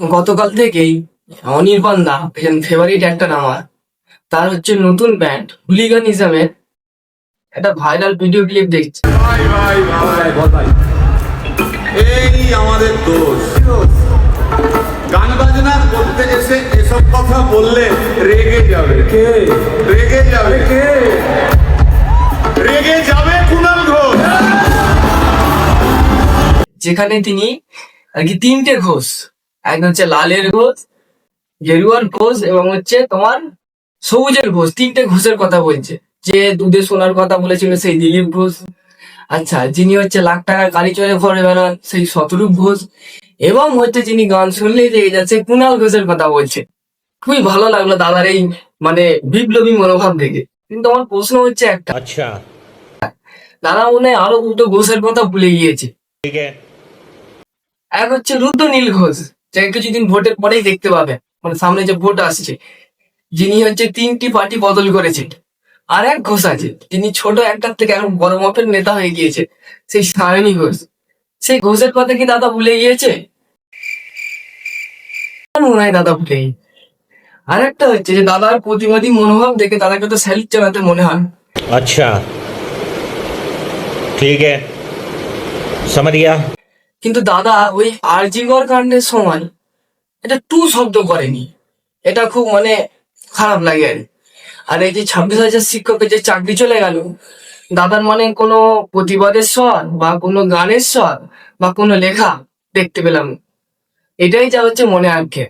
গতকাল থেকেই অনির্বাণ দা একজন ফেভারিট অ্যাক্টর আমার, তার হচ্ছে নতুন ব্যান্ড হুলিগানিজমের একটা ভাইরাল ভিডিও ক্লিপ দেখছি। ভাই ভাই ভাই ভাই এই আমাদের দোষ। গান বাজনা করতে এসে এসব কথা বললে রেগে যাবে কে? রেগে যাবে কে? রেগে যাবে কুণাল ঘোষ। যেখানে তিনি আর কি তিনটে ঘোষ, একটা হচ্ছে লালের ঘোষ, গেরুয়ার ঘোষ এবং হচ্ছে তোমার সবুজের ঘোষ, তিনটে ঘোষের কথা বলছে। যে দুধে সোনার কথা বলেছিল সেই দিলীপ ঘোষ, আচ্ছা যিনি হচ্ছে লাখ টাকার গাড়ি চড়ে ঘরে বেড়ান সেই শতরূপ ঘোষ, এবং হচ্ছে যিনি গান শুনলেই লেগে যাচ্ছে কুণাল ঘোষের কথা বলছে। খুবই ভালো লাগলো দাদার এই মানে বিপ্লবী মনোভাব দেখে। কিন্তু আমার প্রশ্ন হচ্ছে একটা, अच्छा দাদা মনে হয় আরো দুটো ঘোষের কথা ভুলে গিয়েছে। ठीक है। এক হচ্ছে রুদ্রনীল ঘোষ, যাকে কিছুদিন ভোটের পরেই দেখতে পাবে, মানে সামনে যে ভোট আসছে, যিনি হচ্ছে তিনটি পার্টি বদল করেছে। আর এক ঘোষ আছে যিনি ছোট একটার থেকে এখন বড় মাপের নেতা হয়ে গিয়েছে, সেই সায়নী ঘোষ। সেই ঘোষের কথা কি দাদা ভুলে গিয়েছে? আমার মনে হয় দাদা ভুলে গিয়েছে। আর একটা হচ্ছে যে দাদার প্রতিবাদী মনোভাব দেখে দাদাকে তো স্যালুট জানাতে মনে হয়। अच्छा ठीक है, समझ गया। কিন্তু দাদা ওই আরজিকর কাণ্ডের সময় এটা টু শব্দ করেনি, এটা খুব মানে খারাপ লাগে আর কি। আর এই যে 26,000 শিক্ষকের যে চাকরি চলে গেল, দাদার মানে কোনো প্রতিবাদের স্বর বা কোনো গানের স্বর বা কোনো লেখা দেখতে পেলাম না। এটাই যা হচ্ছে মনে আঁকে।